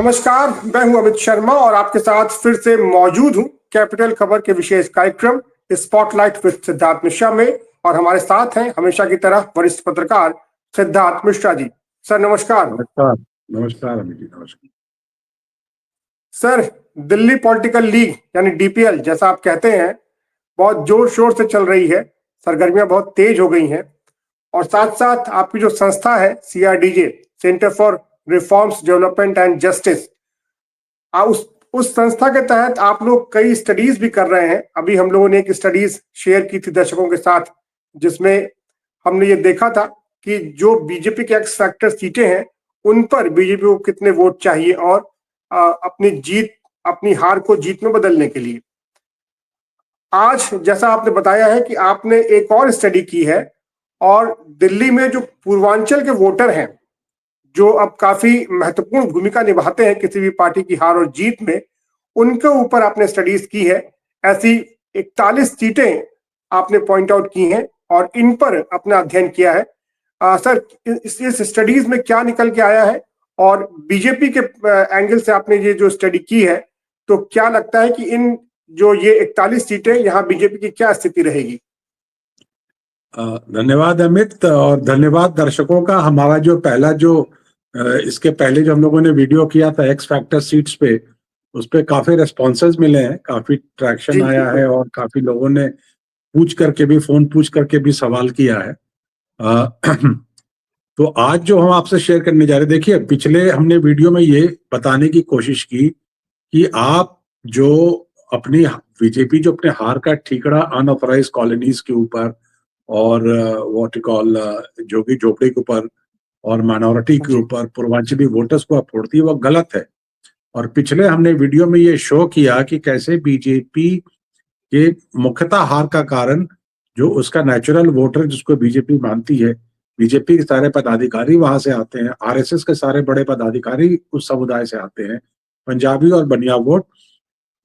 नमस्कार, मैं हूं अमित शर्मा और आपके साथ फिर से मौजूद हूं कैपिटल खबर के विशेष कार्यक्रम स्पॉटलाइट विद सिद्धार्थ मिश्रा में। और हमारे साथ हैं हमेशा की तरह वरिष्ठ पत्रकार सिद्धार्थ मिश्रा जी। सर नमस्कार। नमस्कार। नमस्कार अमित जी, नमस्कार। सर, दिल्ली पॉलिटिकल लीग यानी डीपीएल जैसा आप कहते हैं, बहुत जोर शोर से चल रही है। सरगर्मियां बहुत तेज हो गई हैं और साथ साथ आपकी जो संस्था है CRDJ, centre for reforms development and justice, उस संस्था के तहत आप लोग कई स्टडीज भी कर रहे हैं। अभी हम लोगों ने एक स्टडीज शेयर की थी दर्शकों के साथ, जिसमें हमने ये देखा था कि जो बीजेपी के एक्स फैक्टर सीटें हैं उन पर बीजेपी को कितने वोट चाहिए और अपनी हार को जीत में बदलने के लिए। आज जैसा आपने बताया है कि आपने एक और स्टडी की है और दिल्ली में जो पूर्वांचल के वोटर हैं, जो अब काफी महत्वपूर्ण भूमिका निभाते हैं किसी भी पार्टी की हार और जीत में, उनके ऊपर आपने स्टडीज की है। ऐसी 41 सीटें आपने पॉइंट आउट की हैं और इन पर अपना अध्ययन किया है। सर, इस स्टडीज में क्या निकल के आया है और बीजेपी के एंगल से आपने ये जो स्टडी की है, तो क्या लगता है कि इन जो ये 41 सीटें यहाँ बीजेपी की क्या स्थिति रहेगी? धन्यवाद अमित, और धन्यवाद दर्शकों का। हमारा जो पहला इसके पहले जो हम लोगों ने वीडियो किया था एक्स फैक्टर सीट्स पे, उस पे काफी रेस्पॉन्सेज मिले हैं, काफी ट्रैक्शन आया है और काफी लोगों ने फोन पूछ करके भी सवाल किया है। तो आज जो हम आपसे शेयर करने जा रहे हैं, देखिए पिछले हमने वीडियो में ये बताने की कोशिश की कि आप जो अपनी बीजेपी जो अपने हार का ठीकरा अनऑथराइज कॉलोनीज के ऊपर और व्हाट यू कॉल जोगी झोपड़ी के ऊपर और माइनॉरिटी के ऊपर पूर्वांचली वोटर्स को आप फोड़ती है, वो गलत है। और पिछले हमने वीडियो में ये शो किया कि कैसे बीजेपी के मुख्यतः हार का कारण जो उसका नेचुरल वोटर जिसको बीजेपी मानती है, बीजेपी के सारे पदाधिकारी वहां से आते हैं, आरएसएस के सारे बड़े पदाधिकारी उस समुदाय से आते हैं, पंजाबी और बनिया वोट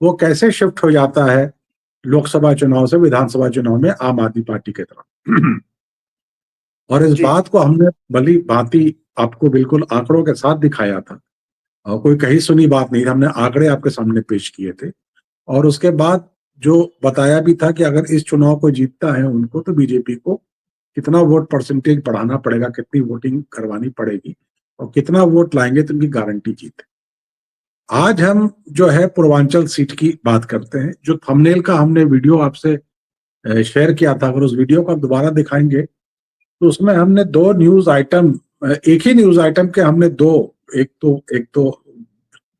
वो कैसे शिफ्ट हो जाता है लोकसभा चुनाव से विधानसभा चुनाव में आम आदमी पार्टी की तरफ। और इस बात को हमने भली भांति आपको बिल्कुल आंकड़ों के साथ दिखाया था और कोई कहीं सुनी बात नहीं, हमने आंकड़े आपके सामने पेश किए थे। और उसके बाद जो बताया भी था कि अगर इस चुनाव को जीतता है उनको, तो बीजेपी को कितना वोट परसेंटेज बढ़ाना पड़ेगा, कितनी वोटिंग करवानी पड़ेगी और कितना वोट लाएंगे तो उनकी गारंटी जीत है। आज हम जो है पूर्वांचल सीट की बात करते हैं। जो थंबनेल का हमने वीडियो आपसे शेयर किया था, अगर उस वीडियो को आप दोबारा दिखाएंगे तो उसमें हमने दो न्यूज आइटम, एक ही न्यूज आइटम के हमने दो, एक तो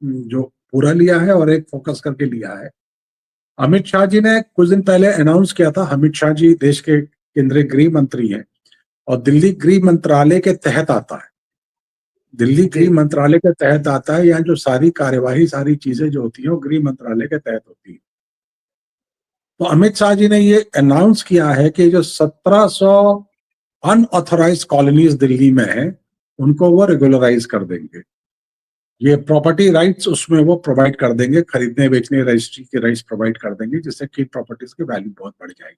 जो पूरा लिया है और एक फोकस करके लिया है। अमित शाह जी ने कुछ दिन पहले अनाउंस किया था, अमित शाह जी देश के केंद्रीय गृह मंत्री हैं और दिल्ली गृह मंत्रालय के तहत आता है, दिल्ली गृह मंत्रालय के तहत आता है। यहाँ जो सारी कार्यवाही सारी चीजें जो होती है वो गृह मंत्रालय के तहत होती है। तो अमित शाह जी ने ये अनाउंस किया है कि जो 1700 अनऑथराइज कॉलोनीज दिल्ली में है उनको वो रेगुलराइज कर देंगे। ये प्रॉपर्टी राइट्स उसमें वो प्रोवाइड कर देंगे, खरीदने बेचने रजिस्ट्री के राइट्स प्रोवाइड कर देंगे, जिससे कि प्रॉपर्टीज की वैल्यू बहुत बढ़ जाएगी।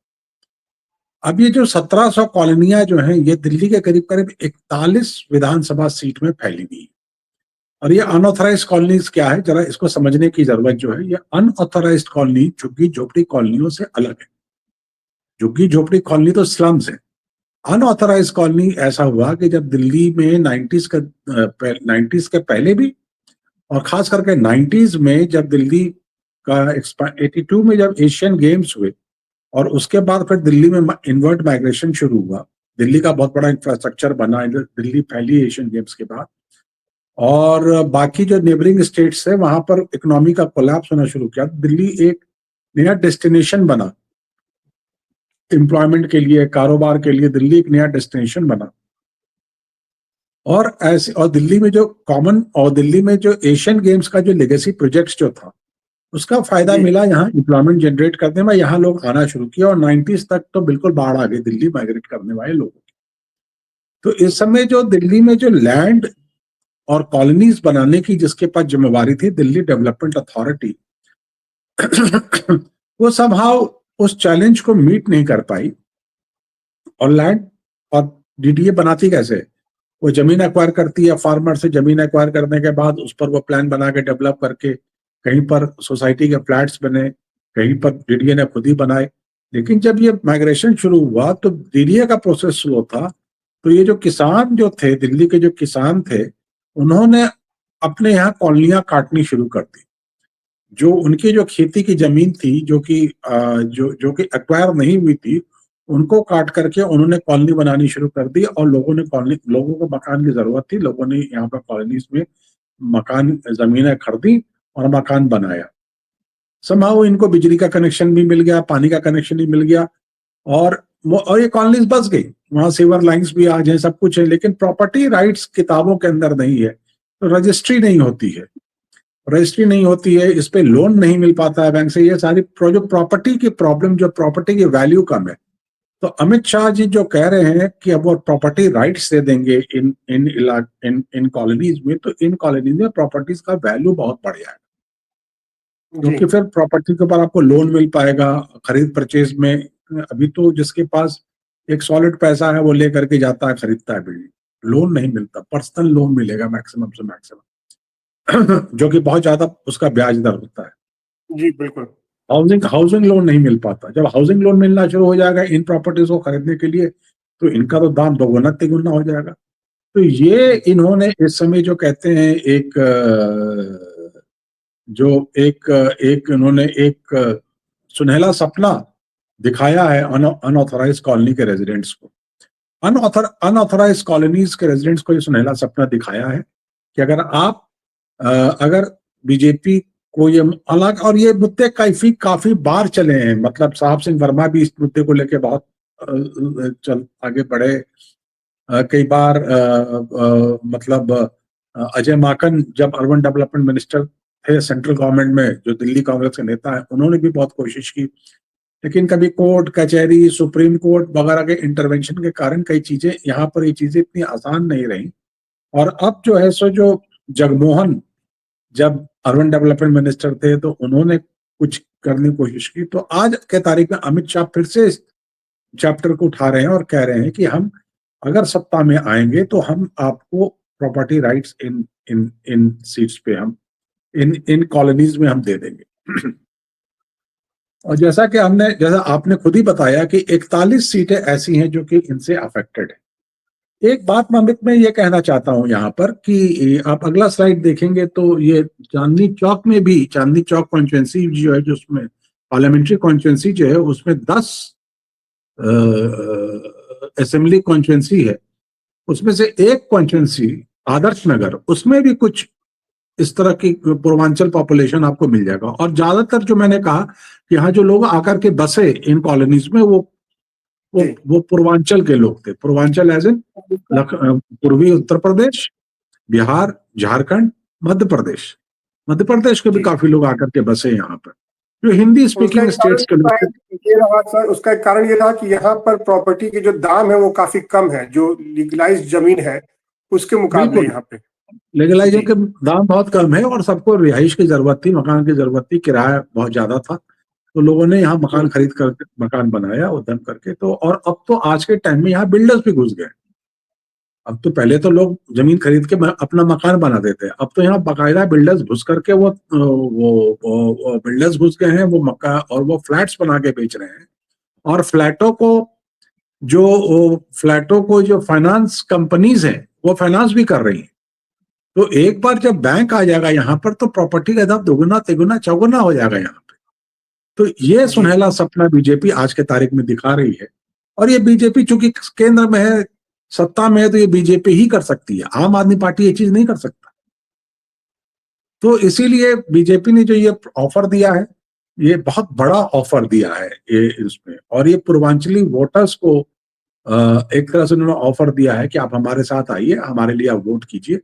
अब ये जो 1700 कॉलोनियां जो हैं ये दिल्ली के करीब करीब 41 विधानसभा सीट में फैली हुई है। और ये अनऑथराइज कॉलोनीज क्या है, जरा इसको समझने की जरूरत जो है। ये अनऑथराइज कॉलोनी झुग्गी झोपड़ी कॉलोनियों से अलग है। झुग्गी झोपड़ी कॉलोनी तो स्लम्स है। अनऑथराइज कॉलोनी ऐसा हुआ कि जब दिल्ली में 90s के पहले भी और खास करके 90s में जब दिल्ली का 82 में जब एशियन गेम्स हुए और उसके बाद फिर दिल्ली में इनवर्ट माइग्रेशन शुरू हुआ, दिल्ली का बहुत बड़ा इंफ्रास्ट्रक्चर बना दिल्ली फैली एशियन गेम्स के बाद, और बाकी जो नेबरिंग स्टेट्स है वहां पर इकोनॉमी का कोलैप्स होना शुरू किया। दिल्ली एक नया डेस्टिनेशन बना एम्प्लॉयमेंट के लिए, कारोबार के लिए दिल्ली एक नया डेस्टिनेशन बना। और ऐसे और दिल्ली में जो एशियन गेम्स का जो लेगेसी प्रोजेक्ट्स जो था उसका फायदा मिला यहाँ एम्प्लॉयमेंट जनरेट करने में, यहाँ लोग आना शुरू किया और 90s तक तो बिल्कुल बाढ़ आ गई दिल्ली माइग्रेट करने वाले लोगों की। तो इस समय जो दिल्ली में जो लैंड और कॉलोनीज बनाने की जिसके पास जिम्मेवारी थी, दिल्ली डेवलपमेंट अथॉरिटी, वो समहाउ उस चैलेंज को मीट नहीं कर पाई। और लैंड और डीडीए बनाती कैसे, वो जमीन एक्वायर करती है फार्मर से, जमीन एक्वायर करने के बाद उस पर वो प्लान बना के डेवलप करके कहीं पर सोसाइटी के फ्लैट्स बने, कहीं पर डीडीए ने खुद ही बनाए। लेकिन जब ये माइग्रेशन शुरू हुआ तो डीडीए का प्रोसेस स्लो था, तो ये जो किसान जो थे, दिल्ली के जो किसान थे, उन्होंने अपने यहाँ कॉलोनियां काटनी शुरू कर दी। जो उनकी जो खेती की जमीन थी, जो कि जो कि एक्वायर नहीं हुई थी, उनको काट करके उन्होंने कॉलोनी बनानी शुरू कर दी, और लोगों को मकान की जरूरत थी, लोगों ने यहाँ पर कॉलोनीज में मकान, जमीनें खरीदी और मकान बनाया। समहाउ इनको बिजली का कनेक्शन भी मिल गया, पानी का कनेक्शन भी मिल गया, और ये कॉलोनीज बस गई, वहां सीवर लाइंस भी आ जाए, सब कुछ है, लेकिन प्रॉपर्टी राइट्स किताबों के अंदर नहीं है, तो रजिस्ट्री नहीं होती है। रजिस्ट्री नहीं होती है, इस पे लोन नहीं मिल पाता है बैंक से। ये सारी जो प्रॉपर्टी की प्रॉब्लम, जो प्रॉपर्टी की वैल्यू कम है, तो अमित शाह जी जो कह रहे हैं कि अब वो प्रॉपर्टी राइट्स दे देंगे इन कॉलोनीज में, तो इन कॉलोनीज में प्रॉपर्टीज का वैल्यू बहुत बढ़ जाएगा, क्योंकि फिर प्रॉपर्टी के ऊपर आपको लोन मिल पाएगा खरीद परचेज में। अभी तो जिसके पास एक सॉलिड पैसा है वो लेकर के जाता है, खरीदता है बिल्डिंग, लोन नहीं मिलता, पर्सनल लोन मिलेगा मैक्सिमम से मैक्सिमम जो कि बहुत ज्यादा उसका ब्याज दर होता है। जी बिल्कुल। हाउसिंग लोन नहीं मिल पाता। जब हाउसिंग लोन मिलना शुरू हो जाएगा इन प्रॉपर्टीज को खरीदने के लिए, तो इनका तो दाम दोगुना तिगुना हो जाएगा। तो ये इन्होंने इस समय जो कहते हैं इन्होंने एक सुनहला सपना दिखाया है अनऑथराइज कॉलोनी के रेजिडेंट्स को। अनऑथराइज कॉलोनीज के रेजिडेंट्स को ये सुनहला सपना दिखाया है कि अगर बीजेपी को ये अलग, और ये मुद्दे काफी बार चले हैं, मतलब साहब सिंह वर्मा भी इस मुद्दे को लेकर बहुत आगे बढ़े। कई बार मतलब अजय माकन जब अर्बन डेवलपमेंट मिनिस्टर थे सेंट्रल गवर्नमेंट में, जो दिल्ली कांग्रेस के नेता है, उन्होंने भी बहुत कोशिश की, लेकिन कभी कोर्ट कचहरी, सुप्रीम कोर्ट वगैरह के इंटरवेंशन के कारण कई चीजें यहाँ पर, ये चीजें इतनी आसान नहीं रही। और अब जो है सो, जो जगमोहन जब अर्बन डेवलपमेंट मिनिस्टर थे, तो उन्होंने कुछ करने की कोशिश की, तो आज के तारीख में अमित शाह फिर से इस चैप्टर को उठा रहे हैं और कह रहे हैं कि हम अगर सत्ता में आएंगे तो हम आपको प्रॉपर्टी राइट्स इन इन इन सीट्स पे, हम इन कॉलोनीज में हम दे देंगे। और जैसा आपने खुद ही बताया कि 41 सीटें ऐसी हैं जो कि इनसे अफेक्टेड है। एक बात मैं ये कहना चाहता हूं यहाँ पर कि आप अगला स्लाइड देखेंगे तो ये चांदनी चौक कॉन्स्टिट्यूंसी जो है, जो उसमें पार्लियामेंट्री कॉन्स्टिट्यूंसी जो है, उसमें 10 असेंबली कॉन्स्टिट्यूंसी है, उसमें से एक कॉन्स्टिट्यूंसी आदर्श नगर, उसमें भी कुछ इस तरह की पूर्वांचल पॉपुलेशन आपको मिल जाएगा। और ज्यादातर जो मैंने कहा कि यहाँ जो लोग आकर के बसे इन कॉलोनीज में, वो पूर्वांचल के लोग थे। पूर्वांचल एज इन पूर्वी उत्तर प्रदेश, बिहार, झारखंड, मध्य प्रदेश के भी काफी लोग आकर के बसे यहाँ पर, जो हिंदी स्पीकिंग स्टेट्स के लोग थे। उसका एक कारण ये रहा कि यहाँ पर प्रॉपर्टी के जो दाम है वो काफी कम है, जो लीगलाइज जमीन है उसके मुकाबले यहाँ पे लीगलाइजेशन के दाम बहुत कम है, और सबको रिहाइश की जरूरत थी, मकान की जरूरत थी, किराया बहुत ज्यादा था, तो लोगों ने यहाँ मकान खरीद करके मकान बनाया उद्यम करके। तो और अब तो आज के टाइम में यहाँ बिल्डर्स भी घुस गए। अब तो पहले तो लोग जमीन खरीद के अपना मकान बना देते, अब तो यहाँ बाकायदा बिल्डर्स घुस करके वो बिल्डर्स घुस गए हैं, वो मकान और वो फ्लैट्स बना के बेच रहे हैं। और फ्लैटों को जो फाइनेंस कंपनीज हैं वो फाइनेंस भी कर रही हैं। तो एक बार जब बैंक आ जाएगा यहाँ पर, तो प्रॉपर्टी का दाम दोगुना तिगुना चौगुना हो जाएगा यहाँ पे। तो ये सुनहला सपना बीजेपी आज के तारीख में दिखा रही है। और ये बीजेपी चूंकि केंद्र में है, सत्ता में है, तो ये बीजेपी ही कर सकती है, आम आदमी पार्टी ये चीज नहीं कर सकता। तो इसीलिए बीजेपी ने जो ये ऑफर दिया है, ये बहुत बड़ा ऑफर दिया है ये इसमें। और ये पूर्वांचली वोटर्स को एक तरह से उन्होंने ऑफर दिया है कि आप हमारे साथ आइए, हमारे लिए आप वोट कीजिए।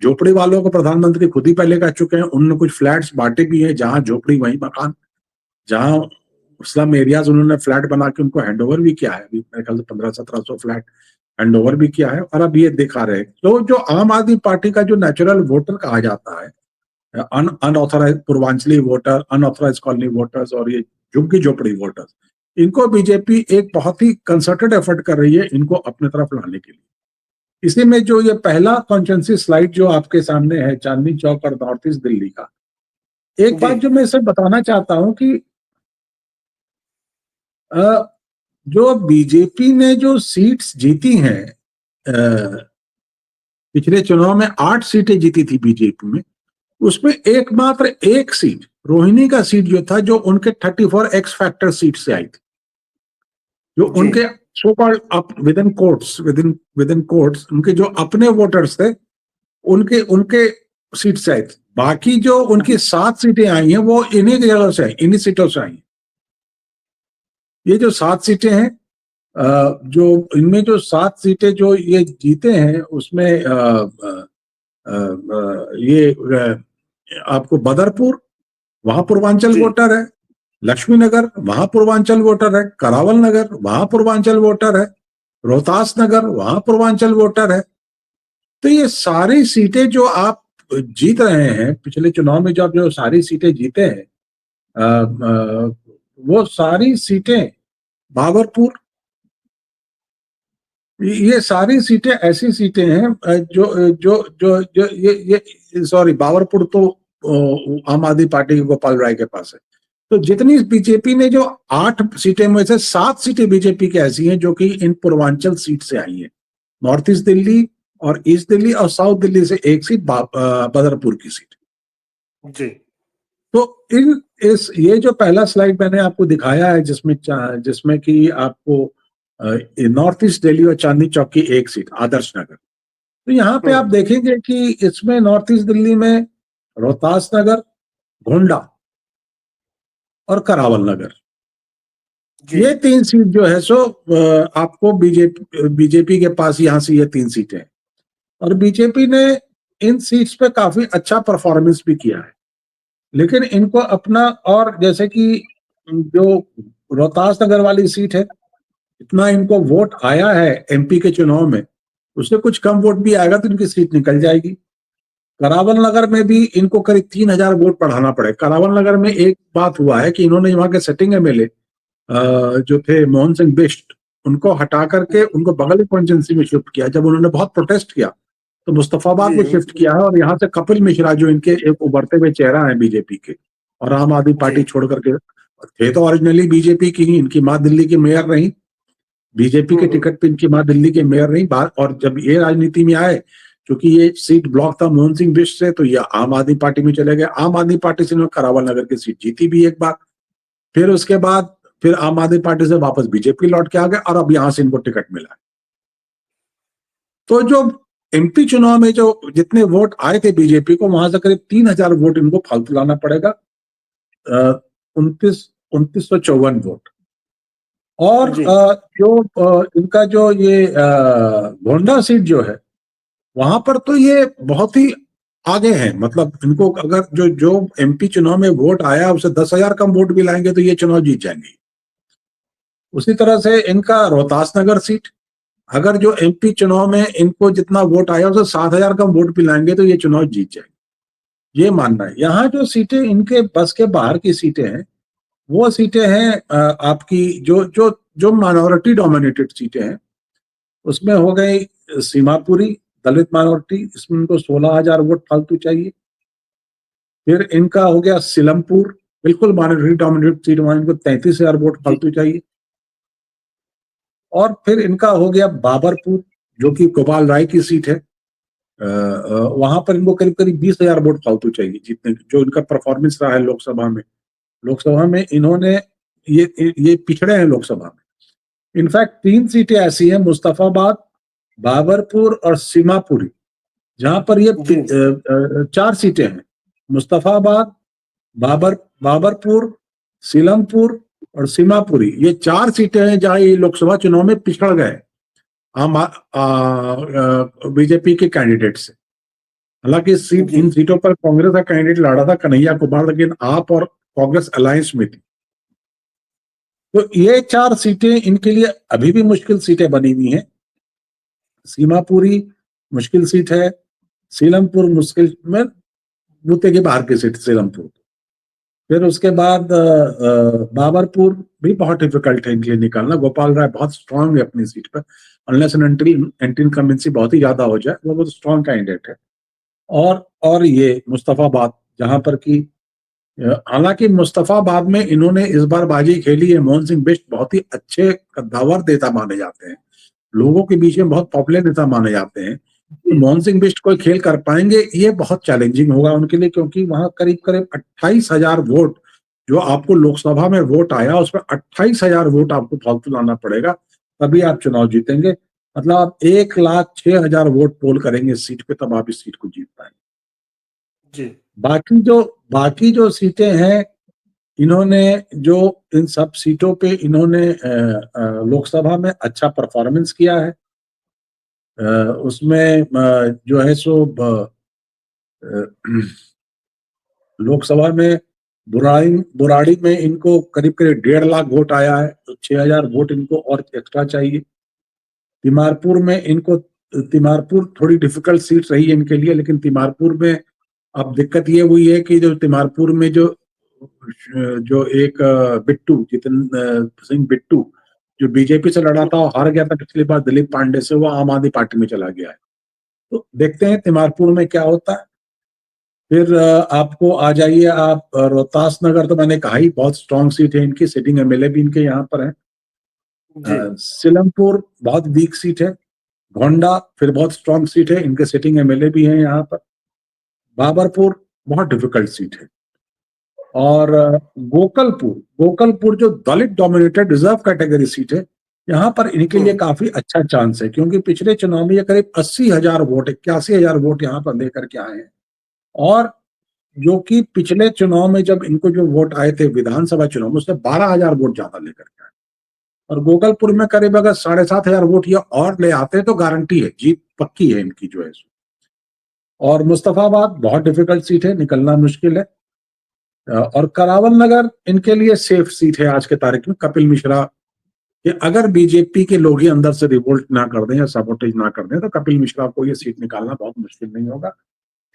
झोपड़ी वालों को प्रधानमंत्री खुद ही पहले कह चुके हैं, उन्होंने कुछ फ्लैट्स बांटे भी हैं, जहां झोपड़ी वहीं मकान, जहां स्लम एरियाज उन्होंने फ्लैट बना के उनको हैंडओवर भी किया है। अभी मेरे ख्याल से 1500-1700 फ्लैट हैंडओवर भी किया है। और अब ये दिखा रहे हैं, तो जो आम आदमी पार्टी का जो नेचुरल वोटर कहा जाता है, unauthorised Purvanchali voter, unauthorised colony voters, और ये झुग्गी झोपड़ी वोटर्स, इनको बीजेपी एक बहुत ही कंसर्टेड एफर्ट कर रही है इनको अपने तरफ लाने के लिए। इसी में जो ये पहला कॉन्स्टिट्यूंसी स्लाइड जो आपके सामने है चांदनी चौक और नॉर्थ ईस्ट दिल्ली का, एक बात जो मैं इसे बताना चाहता हूं कि जो बीजेपी ने जो सीट्स जीती हैं, पिछले चुनाव में 8 सीटें जीती थी बीजेपी में, उसमें एकमात्र एक सीट रोहिणी का सीट जो था, जो उनके 34 एक्स फैक्टर सीट से आई थी, जो उनके so called up with in courts उनके जो अपने वोटर्स थे, उनके उनके सीट से आई थी। बाकी जो उनकी 7 सीटें आई हैं वो इन्हीं जगह से आई, इन्हीं सीटों से आई। ये जो 7 सीटें हैं, जो इनमें जो 7 सीटें जो ये जीते हैं, उसमें ये आपको बदरपुर, वहां पूर्वांचल वोटर है, लक्ष्मी नगर वहां पूर्वांचल वोटर है, करावल नगर वहां पूर्वांचल वोटर है, रोहतास नगर वहां पूर्वांचल वोटर है। तो ये सारी सीटें जो आप जीत रहे हैं, पिछले चुनाव में जो आप जो सारी सीटें जीते हैं, वो सारी सीटें बाबरपुर, ये सारी सीटें ऐसी सीटें हैं जो जो जो जो ये सॉरी, बाबरपुर तो आम आदमी पार्टी के गोपाल राय के पास है। तो जितनी बीजेपी ने जो 8 सीटें में से 7 सीटें बीजेपी की ऐसी हैं जो कि इन पूर्वांचल सीट से आई हैं, नॉर्थ ईस्ट दिल्ली और ईस्ट दिल्ली और साउथ दिल्ली से एक सीट बदरपुर की सीट। जी। तो ये जो पहला स्लाइड मैंने आपको दिखाया है, जिसमें कि आपको नॉर्थ ईस्ट दिल्ली और चांदनी चौक की एक सीट आदर्श नगर, तो यहाँ पे आप देखेंगे कि इसमें नॉर्थ ईस्ट दिल्ली में रोहतास नगर, गोंडा और करावल नगर, ये 3 सीट जो है सो आपको बीजेपी के पास यहाँ से ये 3 सीटें हैं। और बीजेपी ने इन सीट्स पे काफी अच्छा परफॉर्मेंस भी किया है, लेकिन इनको अपना, और जैसे कि जो रोहतास नगर वाली सीट है, इतना इनको वोट आया है एमपी के चुनाव में, उससे कुछ कम वोट भी आएगा तो इनकी सीट निकल जाएगी। करावल नगर में भी इनको करीब 3000 वोट बढ़ाना पड़े। करावल नगर में एक बात हुआ है कि इन्होंने वहां के सेटिंग एमएलए जो थे मोहन सिंह बिष्ट, उनको हटा करके उनको बगल की कॉन्स्टिट्यूंसी में शिफ्ट किया। जब उन्होंने बहुत प्रोटेस्ट किया तो मुस्तफाबाद में शिफ्ट किया है, और यहाँ से कपिल मिश्रा जो इनके एक उभरते हुए चेहरा है बीजेपी के, और आम आदमी पार्टी छोड़ करके, थे तो ओरिजिनली बीजेपी की ही, इनकी माँ दिल्ली की मेयर रही, बीजेपी के टिकट पे इनकी माँ दिल्ली के मेयर रही बात। और जब ये राजनीति में आए, क्योंकि ये सीट ब्लॉक था मोहन सिंह बिष्ट से, तो ये आम आदमी पार्टी में चले गए। आम आदमी पार्टी से इन्होंने करावल नगर की सीट जीती भी एक बार, फिर उसके बाद फिर आम आदमी पार्टी से वापस बीजेपी लौट के आ गए, और अब यहां से इनको टिकट मिला। तो जो एमपी चुनाव में जो जितने वोट आए थे बीजेपी को, वहां से करीब 3000 वोट इनको फालतू लाना पड़ेगा, 2954 वोट। और जो इनका जो ये गोंडा सीट जो है, वहां पर तो ये बहुत ही आगे हैं। मतलब इनको अगर जो एमपी चुनाव में वोट आया उससे 10,000 कम वोट भी लाएंगे तो ये चुनाव जीत जाएंगे। उसी तरह से इनका रोहतास नगर सीट, अगर जो एमपी चुनाव में इनको जितना वोट आया उससे 7,000 कम वोट भी लाएंगे तो ये चुनाव जीत जाएंगे, ये मानना है। यहाँ जो सीटें इनके बस के बाहर की सीटें हैं, वो सीटें हैं आपकी जो जो जो माइनॉरिटी डोमिनेटेड सीटें हैं। उसमें हो गई सीमापुरी, दलित माइनॉरिटी, इसमें इनको 16,000 वोट फालतू चाहिए। फिर इनका हो गया सिलमपुर, बिल्कुल माइनॉरिटी डोमिनेटेड सीट, वहां इनको 33,000 वोट फालतू चाहिए। और फिर इनका हो गया बाबरपुर, जो कि गोपाल राय की सीट है, वहां पर इनको करीब करीब 20,000 वोट फालतू चाहिए जीतने, जो इनका परफॉर्मेंस रहा है लोकसभा में इन्होंने ये पिछड़े हैं लोकसभा में। इनफैक्ट 3 सीटें ऐसी हैं, मुस्तफाबाद, बाबरपुर और सीमापुरी, जहां पर ये 4 सीटें हैं, मुस्तफाबाद, बाबरपुर, सीलमपुर और सीमापुरी, ये 4 सीटें हैं जहां ये लोकसभा चुनाव में पिछड़ गए आम बीजेपी के कैंडिडेट से। हालांकि इन सीटों पर कांग्रेस का कैंडिडेट लड़ा था कन्हैया कुमार, लेकिन आप और कांग्रेस अलायंस में थी। तो ये 4 सीटें इनके लिए अभी भी मुश्किल सीटें बनी हुई हैं। सीमापुरी मुश्किल सीट है, सीलमपुर मुश्किल में बूते के बाहर की सीट सीलमपुर। फिर उसके बाद बाबरपुर भी बहुत डिफिकल्ट है इनके लिए निकालना, गोपाल राय बहुत स्ट्रांग है अपनी सीट पर। Unless and until anti incumbency बहुत ही ज्यादा हो जाए, वो बहुत स्ट्रॉन्ग कैंडिडेट है। और ये मुस्तफाबाद, जहां पर कि हालांकि मुस्तफाबाद में इन्होंने इस बार बाजी खेली है, मोहन सिंह बिष्ट बहुत ही अच्छे कद्दावर नेता माने जाते हैं, लोगों के बीच में बहुत पॉपुलर नेता माने जाते हैं। तो मोहन सिंह बिष्ट कोई खेल कर पाएंगे, ये बहुत चैलेंजिंग होगा उनके लिए, क्योंकि वहां करीब करीब 28,000 वोट जो आपको लोकसभा में वोट आया, उसमें 28,000 वोट आपको फालतू लाना पड़ेगा, तभी आप चुनाव जीतेंगे। मतलब आप 1,06,000 वोट पोल करेंगे इस सीट पे, तब आप इस सीट को जीत पाएंगे। जी बाकी जो सीटें हैं, इन्होंने जो इन सब सीटों पे इन्होंने लोकसभा में अच्छा परफॉर्मेंस किया है। उसमें जो है सो लोकसभा में बुराड़ी में इनको करीब करीब 1.5 लाख वोट आया है, तो 6,000 वोट इनको और एक्स्ट्रा चाहिए। तिमारपुर थोड़ी डिफिकल्ट सीट रही है इनके लिए, लेकिन तिमारपुर में अब दिक्कत ये हुई है कि जो तिमारपुर में जो एक बिट्टू, जितेंद्र सिंह बिट्टू, जो बीजेपी से लड़ा था और हार गया था पिछली बार दिलीप पांडे से, वो आम आदमी पार्टी में चला गया है। तो देखते हैं तिमारपुर में क्या होता है। फिर आपको आ जाइए आप रोहतास नगर, तो मैंने कहा ही बहुत स्ट्रॉन्ग सीट है इनकी, सिटिंग एमएलए भी इनके यहाँ पर है। सिलमपुर बहुत वीक सीट है। गोंडा फिर बहुत स्ट्रॉन्ग सीट है, इनके सिटिंग एमएलए भी हैं यहाँ पर। बाबरपुर बहुत डिफिकल्ट सीट है। और गोकलपुर जो दलित डोमिनेटेड रिजर्व कैटेगरी सीट है, यहाँ पर इनके लिए काफी अच्छा चांस है, क्योंकि पिछले चुनाव में ये करीब 80,000 वोट, 81,000 वोट यहाँ पर लेकर के आए हैं। और जो कि पिछले चुनाव में जब इनको जो वोट आए थे विधानसभा चुनाव में, उससे 12,000 वोट ज्यादा लेकर के आए। और गोकलपुर में करीब अगर 7,500 वोट या और ले आते तो गारंटी है, जीत पक्की है इनकी जो है। और मुस्तफाबाद बहुत डिफिकल्ट सीट है, निकलना मुश्किल है। और करावल नगर इनके लिए सेफ सीट है आज के तारीख में। कपिल मिश्रा कि अगर बीजेपी के लोग ही अंदर से रिवोल्ट ना कर दें या सपोर्टेज ना कर दें, तो कपिल मिश्रा को ये सीट निकालना बहुत मुश्किल नहीं होगा।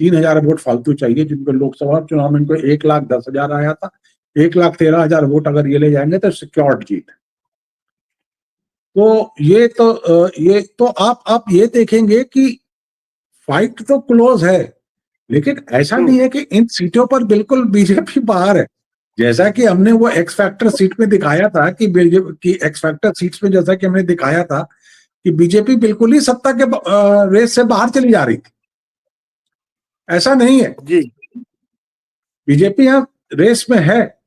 3,000 वोट फालतू चाहिए, जिनको लोकसभा चुनाव में इनको 1,10,000 आया था, 1,13,000 वोट अगर ये ले जाएंगे तो सिक्योर्ड जीत। तो ये तो आप ये देखेंगे कि फाइट तो क्लोज है, लेकिन ऐसा नहीं है कि इन सीटों पर बिल्कुल बीजेपी बाहर है। जैसा कि हमने वो एक्स फैक्टर सीट में दिखाया था कि एक्स फैक्टर सीट्स में जैसा कि हमने दिखाया था कि बीजेपी बिल्कुल ही सत्ता के रेस से बाहर चली जा रही थी, ऐसा नहीं है जी। बीजेपी यहाँ रेस में है।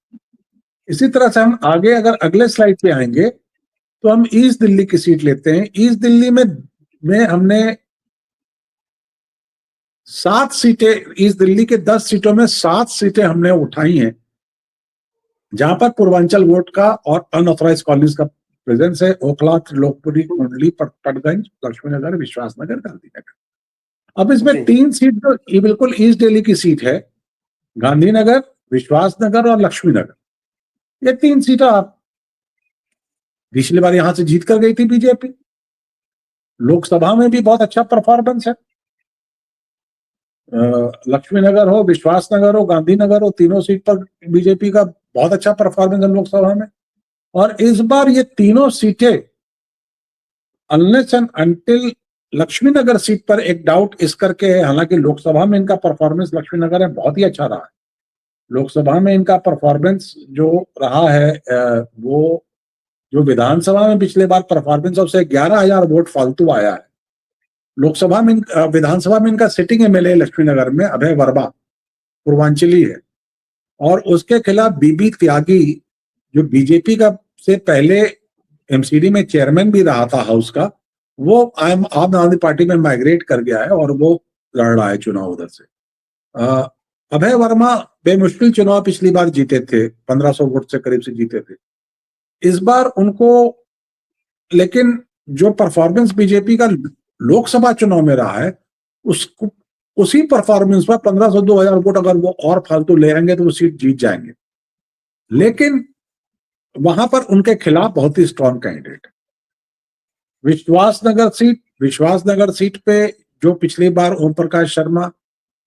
इसी तरह से हम आगे अगर अगले स्लाइड पे आएंगे तो हम ईस्ट दिल्ली की सीट लेते हैं। ईस्ट दिल्ली में हमने 7 सीटें, ईस्ट दिल्ली के 10 सीटों में 7 सीटें हमने उठाई हैं, जहां पर पूर्वांचल वोट का और अनऑथराइज कॉलोनीज का प्रेजेंस है। ओखला, त्रिलोकपुरी, कुंडली, पटगंज, लक्ष्मीनगर, विश्वासनगर, गांधीनगर। अब इसमें 3 सीट तो ये बिल्कुल ईस्ट दिल्ली की सीट है, गांधीनगर, विश्वासनगर और लक्ष्मीनगर। ये 3 सीटें आप पिछली बार यहां से जीत कर गई थी बीजेपी। लोकसभा में भी बहुत अच्छा परफॉर्मेंस है। लक्ष्मीनगर हो, विश्वासनगर हो, गांधीनगर हो, तीनों सीट पर बीजेपी का बहुत अच्छा परफॉर्मेंस है लोकसभा में। और इस बार ये तीनों सीटें unless and until Laxmi Nagar seat पर एक डाउट इस करके है, हालांकि लोकसभा में इनका परफॉर्मेंस लक्ष्मीनगर में बहुत ही अच्छा रहा है। लोकसभा में इनका परफॉर्मेंस जो रहा है वो जो विधानसभा में पिछले बार परफॉर्मेंस उससे 11,000 वोट फालतू आया है। लोकसभा में विधानसभा में इनका सिटिंग एमएलए लक्ष्मीनगर में अभय वर्मा पूर्वांचली है, और उसके खिलाफ बीबी त्यागी जो बीजेपी का से पहले एमसीडी में चेयरमैन भी रहा था हाउस का, वो आम आदमी पार्टी में माइग्रेट कर गया है और वो लड़ रहा है चुनाव उधर से। अभय वर्मा बेमुश्किल चुनाव पिछली बार जीते थे, 1,500 वोट से करीब से जीते थे। इस बार उनको, लेकिन जो परफॉर्मेंस बीजेपी का लोकसभा चुनाव में रहा है, उसको उसी परफॉर्मेंस पर 1,500 2,000 वोट अगर वो और फालतू ले आएंगे तो वो सीट जीत जाएंगे। लेकिन वहां पर उनके खिलाफ बहुत ही स्ट्रॉन्ग कैंडिडेट। विश्वासनगर सीट पे जो पिछली बार ओम प्रकाश शर्मा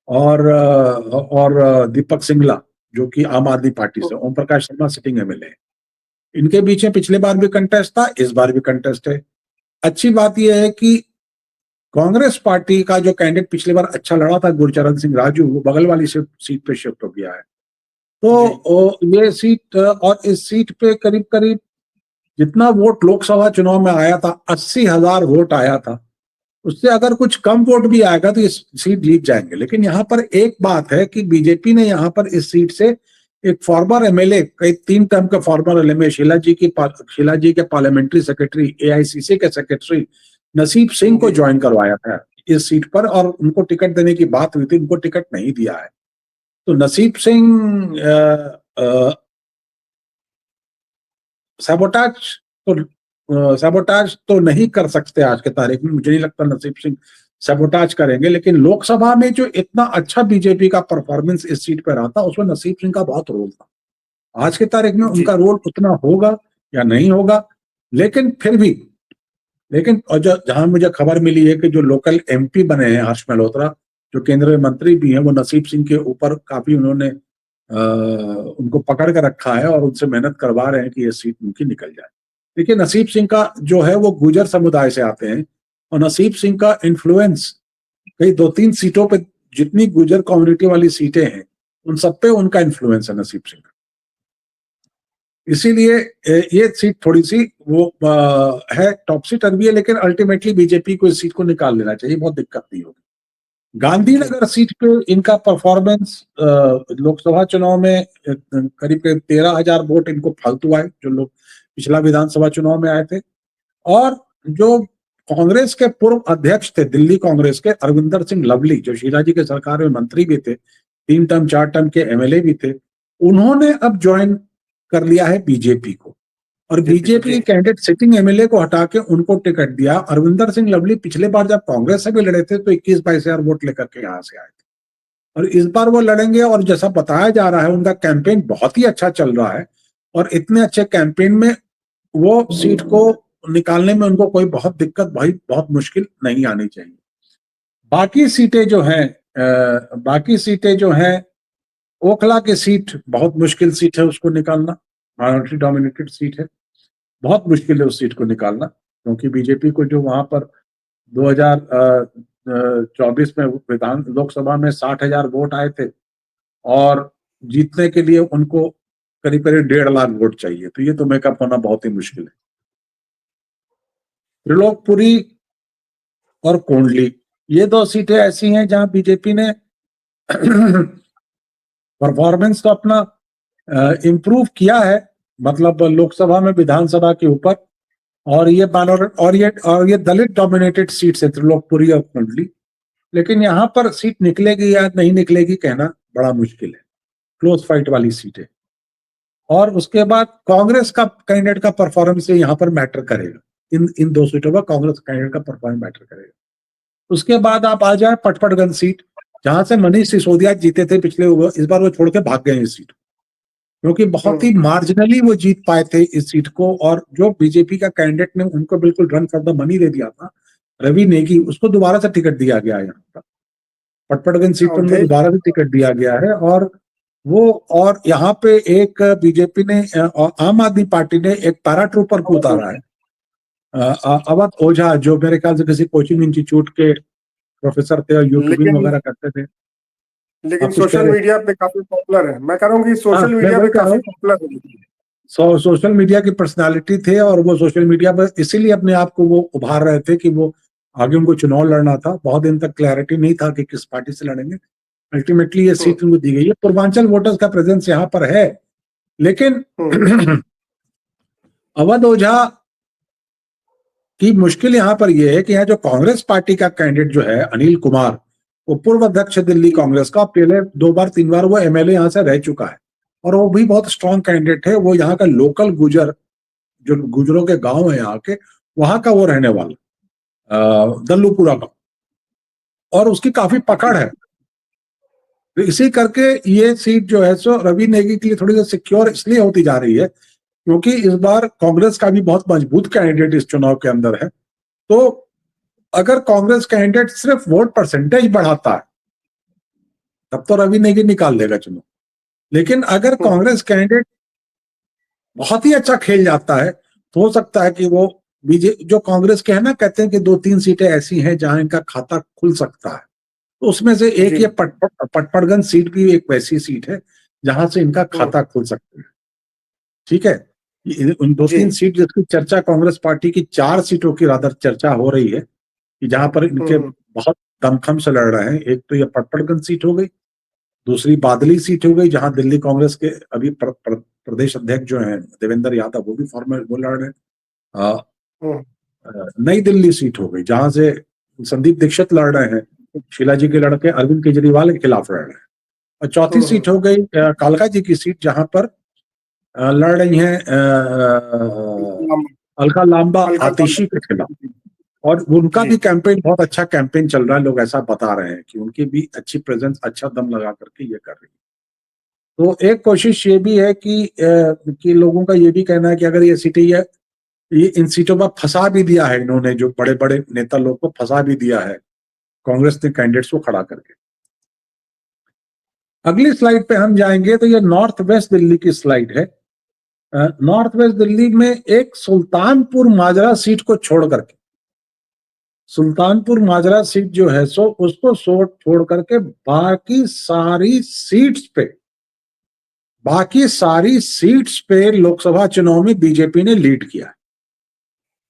और दीपक सिंगला जो कि आम आदमी पार्टी से, ओम प्रकाश शर्मा सिटिंग एमएलए, इनके बीच में पिछले बार भी कंटेस्ट था, इस बार भी कंटेस्ट है। अच्छी बात यह है कि कांग्रेस पार्टी का जो कैंडिडेट पिछली बार अच्छा लड़ा था गुरचरण सिंह राजू, वो बगल वाली सीट पे शिफ्ट हो गया है। तो ये सीट, और इस सीट पे करीब करीब जितना वोट लोकसभा चुनाव में आया था, 80,000 वोट आया था, उससे अगर कुछ कम वोट भी आएगा तो इस सीट जीत जाएंगे। लेकिन यहाँ पर एक बात है कि बीजेपी ने यहाँ पर इस सीट से एक फॉर्मर एमएलए, कई 3 टर्म के फॉर्मर एमएलए, शीला जी के पार्लियामेंट्री सेक्रेटरी, एआईसीसी के सेक्रेटरी नसीब सिंह को ज्वाइन करवाया था इस सीट पर, और उनको टिकट देने की बात हुई थी, उनको टिकट नहीं दिया है। तो नसीब सिंह सैबोटाज तो नहीं कर सकते आज के तारीख में, मुझे नहीं लगता नसीब सिंह सैबोटाज करेंगे। लेकिन लोकसभा में जो इतना अच्छा बीजेपी का परफॉर्मेंस इस सीट पर रहा था, उसमें नसीब सिंह का बहुत रोल था। आज के तारीख में उनका रोल उतना होगा या नहीं होगा, लेकिन फिर भी, लेकिन और जहां मुझे खबर मिली है कि जो लोकल एमपी बने हैं हर्ष मल्होत्रा, जो केंद्रीय मंत्री भी हैं, वो नसीब सिंह के ऊपर काफी उन्होंने उनको पकड़ कर रखा है और उनसे मेहनत करवा रहे हैं कि ये सीट उनकी निकल जाए। देखिए, नसीब सिंह का जो है वो गुर्जर समुदाय से आते हैं, और नसीब सिंह का इन्फ्लुएंस कई 2-3 सीटों पे, जितनी गुर्जर कम्युनिटी वाली सीटें हैं उन सब पे उनका इन्फ्लुएंस है नसीब सिंह का। इसीलिए ये सीट थोड़ी सी वो है, टॉपसी टर्वी है, लेकिन अल्टीमेटली बीजेपी को इस सीट को निकाल लेना चाहिए, बहुत दिक्कत नहीं होगी। गांधीनगर सीट पे इनका परफॉर्मेंस लोकसभा चुनाव में करीब 13,000 वोट इनको फालतू आए, जो लोग पिछला विधानसभा चुनाव में आए थे। और जो कांग्रेस के पूर्व अध्यक्ष थे दिल्ली कांग्रेस के, अरविंदर सिंह लवली, जो शीला जी के सरकार में मंत्री भी थे, 3 टर्म 4 टर्म के एमएलए भी थे, उन्होंने अब ज्वाइन कर लिया है बीजेपी को। और बीजेपी कैंडिडेट सिटिंग एमएलए को हटा के उनको टिकट दिया। अरविंदर सिंह लवली पिछले बार जब कांग्रेस से भी लड़े थे तो 21-22 हजार वोट लेकर के यहाँ से आए थे, और इस बार वो लड़ेंगे। और जैसा बताया जा रहा है उनका कैंपेन बहुत ही अच्छा चल रहा है, और इतने अच्छे कैंपेन में वो सीट को निकालने में उनको कोई बहुत दिक्कत, भाई बहुत मुश्किल नहीं आनी चाहिए। बाकी सीटें जो हैं, ओखला की सीट बहुत मुश्किल सीट है उसको निकालना, माइनॉरिटी डोमिनेटेड सीट है, बहुत मुश्किल है उस सीट को निकालना, क्योंकि बीजेपी को जो वहां पर 2024 में विधान लोकसभा में 60,000 वोट आए थे, और जीतने के लिए उनको करीब करीब 1.5 लाख वोट चाहिए, तो ये तो मेकअप होना बहुत ही मुश्किल है। त्रिलोकपुरी और कोंडली, ये 2 सीटें ऐसी हैं जहां बीजेपी ने परफॉर्मेंस तो अपना इम्प्रूव किया है, मतलब लोकसभा में विधानसभा के ऊपर। और ये दलित डोमिनेटेड सीट्स है त्रिलोकपुरी और कुंडली, लेकिन यहाँ पर सीट निकलेगी या नहीं निकलेगी कहना बड़ा मुश्किल है, क्लोज फाइट वाली सीट है। और उसके बाद कांग्रेस का कैंडिडेट का परफॉर्मेंस यहाँ पर मैटर करेगा, इन 2 सीटों पर कांग्रेस कैंडिडेट का परफॉर्मेंस मैटर करेगा। उसके बाद आप आ जाए पटपड़गंज सीट, जहां से मनीष सिसोदिया जीते थे पिछले, इस बार वो छोड़ के भाग गए इस सीट, क्योंकि बहुत ही मार्जिनली वो जीत पाए थे इस सीट को। और जो बीजेपी का कैंडिडेट ने उनको बिल्कुल रन फॉर द मनी दे दिया था, रवि नेगी, उसको दोबारा से टिकट दिया गया है यहाँ पर, पटपड़गंज सीट पर उनको दोबारा से टिकट दिया गया है। और यहाँ पे एक बीजेपी ने, आम आदमी पार्टी ने एक पैरा ट्रूपर को उतारा है, अवध ओझा, जो मेरे ख्याल से किसी कोचिंग इंस्टीट्यूट के प्रोफेसर थे और यूट्यूबिंग वगैरह करते थे, लेकिन सोशल मीडिया पे काफी पॉपुलर है। मैं कह रहा हूँ कि सोशल मीडिया पे काफी पॉपुलर है, सोशल मीडिया की पर्सनालिटी थे, और वो सोशल मीडिया पर इसीलिए अपने आप को वो उभार रहे थे कि वो आगे उनको चुनाव लड़ना था। बहुत दिन तक क्लैरिटी नहीं था कि किस पार्टी से लड़ेंगे, अल्टीमेटली ये सीट उनको दी गई है। पूर्वांचल वोटर्स का प्रेजेंस यहाँ पर है, लेकिन अवध ओझा की मुश्किल यहाँ पर यह है कि यहाँ जो कांग्रेस पार्टी का कैंडिडेट जो है अनिल कुमार, वो पूर्व अध्यक्ष दिल्ली कांग्रेस का, पहले 2 बार 3 बार वो एमएलए यहाँ से रह चुका है, और वो भी बहुत स्ट्रॉन्ग कैंडिडेट है। वो यहाँ का लोकल गुजर, जो गुजरों के गांव है यहाँ के, वहां का वो रहने वाला, दल्लूपुरा का, और उसकी काफी पकड़ है। तो इसी करके ये सीट जो है सो रवि नेगी के लिए थोड़ी सी सिक्योर इसलिए होती जा रही है, क्योंकि इस बार कांग्रेस का भी बहुत मजबूत कैंडिडेट इस चुनाव के अंदर है। तो अगर कांग्रेस कैंडिडेट सिर्फ वोट परसेंटेज बढ़ाता है तब तो रवि नेगी निकाल देगा चुनाव, लेकिन अगर कांग्रेस कैंडिडेट बहुत ही अच्छा खेल जाता है तो हो सकता है कि वो जो कांग्रेस के है ना, कहते हैं कि 2-3 सीटें ऐसी हैं जहां इनका खाता खुल सकता है, तो उसमें से एक जी। ये पटपड़गंज सीट भी एक वैसी सीट है जहां से इनका खाता खुल सकता है। ठीक है, उन 2-3 जी। सीट जिसकी चर्चा कांग्रेस पार्टी की 4 सीटों की रादर चर्चा हो रही है कि जहां पर इनके बहुत दमखम से लड़ रहे हैं। एक तो ये पटपड़गंज सीट हो गई, दूसरी बादली सीट हो गई जहां दिल्ली कांग्रेस के अभी प्रदेश अध्यक्ष जो हैं देवेंद्र यादव, वो भी फॉर्मर वो लड़ रहे हैं। नई दिल्ली सीट हो गई जहां से संदीप दीक्षित लड़ रहे हैं, शीला जी के लड़के अरविंद केजरीवाल के खिलाफ लड़ रहे हैं। और चौथी सीट हो गई कालका जी की सीट जहां पर लड़ रही हैं अलका लांबा आतिशी के खिलाफ। और उनका भी कैंपेन बहुत अच्छा कैंपेन चल रहा है, लोग ऐसा बता रहे हैं कि उनकी भी अच्छी प्रेजेंस, अच्छा दम लगा करके ये कर रही है। तो एक कोशिश ये भी है कि लोगों का ये भी कहना है कि अगर ये सीटें ये इन सीटों पर फंसा भी दिया है इन्होंने, जो बड़े बड़े नेता लोग को फंसा भी दिया है कांग्रेस ने कैंडिडेट्स को खड़ा करके। अगली स्लाइड पे हम जाएंगे तो ये नॉर्थ वेस्ट दिल्ली की स्लाइड है। नॉर्थ वेस्ट दिल्ली में एक सुल्तानपुर माजरा सीट को छोड़ करके, सुल्तानपुर माजरा सीट जो है सो उसको छोड़ करके बाकी सारी सीट्स पे लोकसभा चुनाव में बीजेपी ने लीड किया।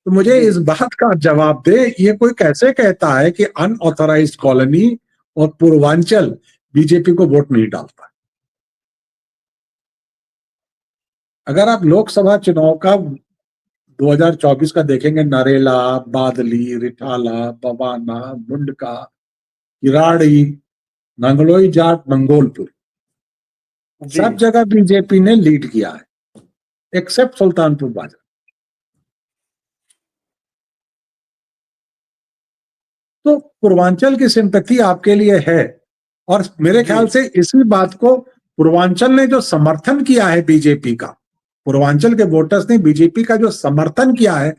तो मुझे इस बात का जवाब दे, ये कोई कैसे कहता है कि अनऑथराइज्ड कॉलोनी और पूर्वांचल बीजेपी को वोट नहीं डालता? अगर आप लोकसभा चुनाव का 2024 का देखेंगे, नरेला, बादली, रिठाला, बवाना, मुंडका, किराड़ी, नंगलोई जाट, मंगोलपुर, सब जगह बीजेपी ने लीड किया है एक्सेप्ट सुल्तानपुर बाजार। तो पूर्वांचल की सिंपैथी आपके लिए है, और मेरे ख्याल से इसी बात को पूर्वांचल ने जो समर्थन किया है बीजेपी का, पूर्वांचल के वोटर्स ने बीजेपी का जो समर्थन किया है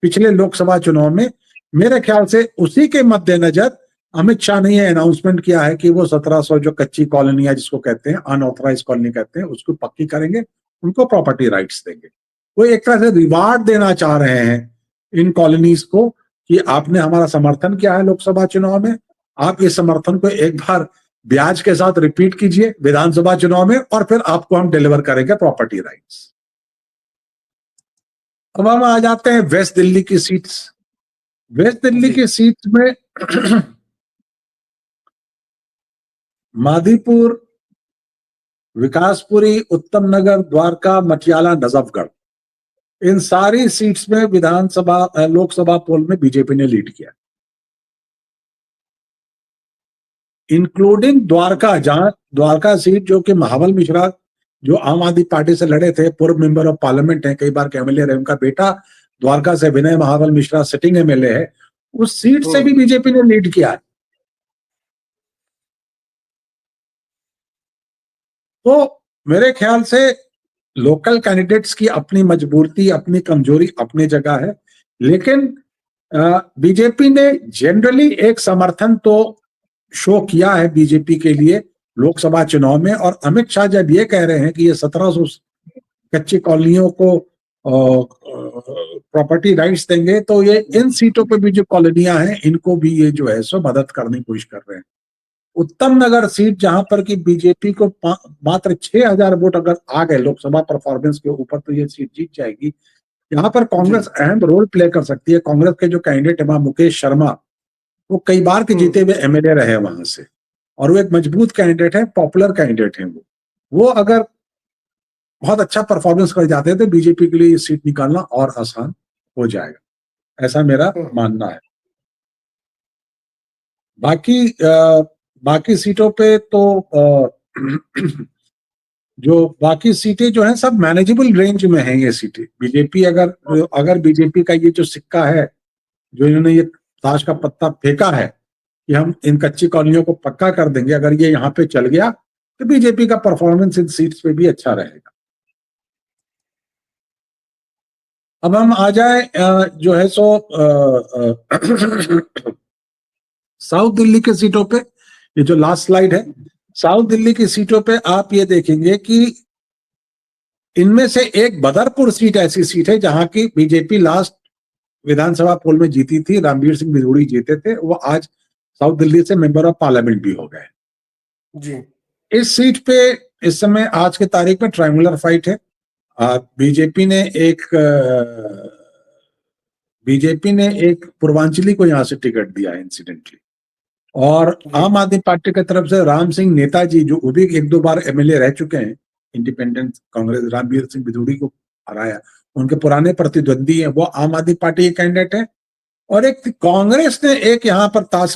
पिछले लोकसभा चुनाव में, मेरे ख्याल से उसी के मद्देनजर अमित शाह ने यह अनाउंसमेंट किया है कि वो 1700 जो कच्ची कॉलोनियां जिसको कहते हैं, अनऑथराइज कॉलोनी कहते हैं, उसको पक्की करेंगे, उनको प्रॉपर्टी राइट्स देंगे। वो एक तरह से रिवार्ड देना चाह रहे हैं इन कॉलोनीज को कि आपने हमारा समर्थन किया है लोकसभा चुनाव में, आप इस समर्थन को एक बार ब्याज के साथ रिपीट कीजिए विधानसभा चुनाव में, और फिर आपको हम डिलीवर करेंगे प्रॉपर्टी राइट्स। अब हम आ जाते हैं वेस्ट दिल्ली की सीट्स। वेस्ट दिल्ली की सीट में मादीपुर, विकासपुरी, उत्तम नगर, द्वारका, मटियाला, नजफगढ़, इन सारी सीट्स में विधानसभा लोकसभा पोल में बीजेपी ने लीड किया, इंक्लूडिंग द्वारका, जहां द्वारका सीट जो कि महाबल मिश्रा जो आम आदमी पार्टी से लड़े थे, पूर्व मेंबर ऑफ पार्लियामेंट है, कई बार के एमएलए रहे, उनका बेटा द्वारका से विनय महाबल मिश्रा सिटिंग एमएलए है, उस सीट से भी बीजेपी ने लीड किया है। तो मेरे ख्याल से लोकल कैंडिडेट्स की अपनी मजबूरी, अपनी कमजोरी अपनी जगह है, लेकिन बीजेपी ने जनरली एक समर्थन तो शो किया है बीजेपी के लिए लोकसभा चुनाव में। और अमित शाह जब ये कह रहे हैं कि ये 1700 कच्ची कॉलोनियों को प्रॉपर्टी राइट्स देंगे, तो ये इन सीटों पे भी जो कॉलोनियां हैं इनको भी ये जो है सो मदद करने की कोशिश कर रहे हैं। उत्तम नगर सीट जहां पर कि बीजेपी को मात्र 6000 वोट अगर आ गए लोकसभा परफॉर्मेंस के ऊपर, तो ये सीट जीत जाएगी। यहाँ पर कांग्रेस अहम रोल प्ले कर सकती है। कांग्रेस के जो कैंडिडेट है वहां मुकेश शर्मा, वो कई बार के जीते हुए एमएलए रहे वहां से, और वो एक मजबूत कैंडिडेट है, पॉपुलर कैंडिडेट है। वो अगर बहुत अच्छा परफॉर्मेंस कर जाते हैं तो बीजेपी के लिए ये सीट निकालना और आसान हो जाएगा, ऐसा मेरा मानना है। बाकी सीटों पे तो जो बाकी सीटें जो हैं सब मैनेजेबल रेंज में हैं। ये सीटें बीजेपी अगर बीजेपी का ये जो सिक्का है, जो इन्होंने ये ताश का पत्ता फेंका है कि हम इन कच्ची कॉलोनियों को पक्का कर देंगे, अगर ये यहाँ पे चल गया तो बीजेपी का परफॉर्मेंस इन सीट्स पे भी अच्छा रहेगा। अब हम आ जाए जो है सो साउथ दिल्ली के सीटों पे। ये जो लास्ट स्लाइड है, साउथ दिल्ली की सीटों पे आप ये देखेंगे कि इनमें से एक बदरपुर सीट ऐसी सीट है जहां की बीजेपी लास्ट विधानसभा पोल में जीती थी, रामवीर सिंह बिधूड़ी जीते थे, वो आज साउथ दिल्ली से मेंबर ऑफ पार्लियामेंट भी हो गए। जी इस सीट पे इस समय आज के तारीख में ट्रायंगुलर फाइट है। बीजेपी ने एक पूर्वांचली को यहाँ से टिकट दिया है इंसिडेंटली, और जी आम आदमी पार्टी की तरफ से राम सिंह नेताजी, जो वो भी एक दो बार एमएलए रह चुके हैं, इंडिपेंडेंट कांग्रेस रामवीर सिंह बिधूड़ी को हराया, उनके पुराने प्रतिद्वंदी हैं, वो आम आदमी पार्टी के कैंडिडेट है। और एक कांग्रेस ने एक यहाँ पर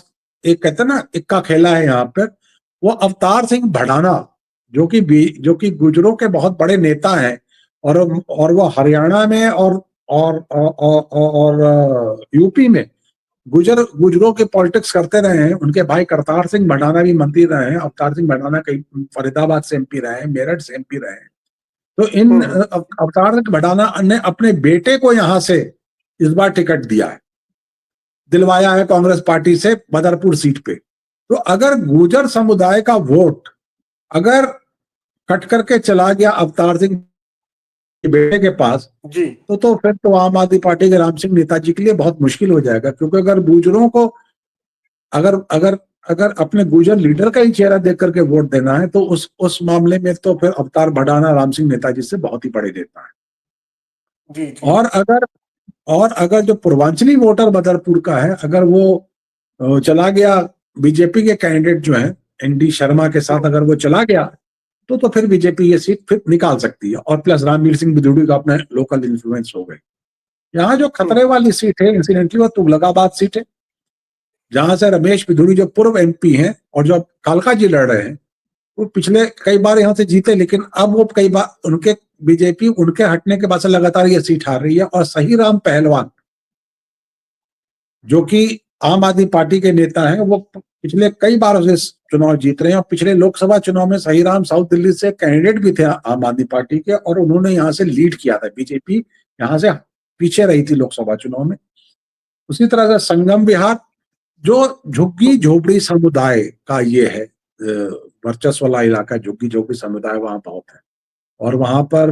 एक कहते हैं ना इक्का खेला है यहाँ पर, वो अवतार सिंह भडाना, जो कि गुजरों के बहुत बड़े नेता हैं, और वो हरियाणा में और यूपी में गुजरों के पॉलिटिक्स करते रहे हैं। उनके भाई करतार सिंह भडाना भी मंत्री रहे हैं। अवतार सिंह भडाना कई फरीदाबाद से एमपी रहे हैं, मेरठ से एमपी रहे हैं। तो इन अवतार सिंह भडाना ने अपने बेटे को यहां से इस बार टिकट दिया है, दिलवाया है कांग्रेस पार्टी से बदरपुर सीट पे। तो अगर गुर्जर समुदाय का वोट अगर कट करके चला गया अवतार सिंह के बेटे के पास, जी तो फिर तो आम आदमी पार्टी के राम सिंह नेताजी के लिए बहुत मुश्किल हो जाएगा। क्योंकि अगर गुर्जरों को अगर अगर अगर अपने गुर्जर लीडर का ही चेहरा देख करके वोट देना है, तो उस मामले में तो फिर अवतार भडाना राम सिंह नेताजी से बहुत ही बड़े नेता है। जी जी और अगर जो पूर्वांचली वोटर बदरपुर का है, अगर वो चला गया बीजेपी के कैंडिडेट जो है एनडी शर्मा के साथ, अगर वो चला गया तो फिर बीजेपी ये सीट फिर निकाल सकती है। और प्लस रामवीर सिंह बिधूड़ी का अपने लोकल इन्फ्लुएंस हो गए। यहाँ जो खतरे वाली सीट है इंसिडेंटली वो तुगलकाबाद सीट है, जहां से रमेश बिधूड़ी जो पूर्व एमपी हैं और जो कालका जी लड़ रहे हैं, वो पिछले कई बार यहाँ से जीते, लेकिन अब वो कई बार बीजेपी उनके हटने के बाद से लगातार ये सीट हार रही है। और सही राम पहलवान, जो कि आम आदमी पार्टी के नेता हैं, वो पिछले कई बार उसे चुनाव जीत रहे हैं। और पिछले लोकसभा चुनाव में सही राम साउथ दिल्ली से कैंडिडेट भी थे आम आदमी पार्टी के, और उन्होंने यहाँ से लीड किया था। बीजेपी यहाँ से पीछे रही थी लोकसभा चुनाव में। उसी तरह से संगम विहार, जो झुग्गी झोपड़ी समुदाय का ये है वर्चस्व वाला इलाका, झुग्गी झोपड़ी समुदाय वहां बहुत है, और वहां पर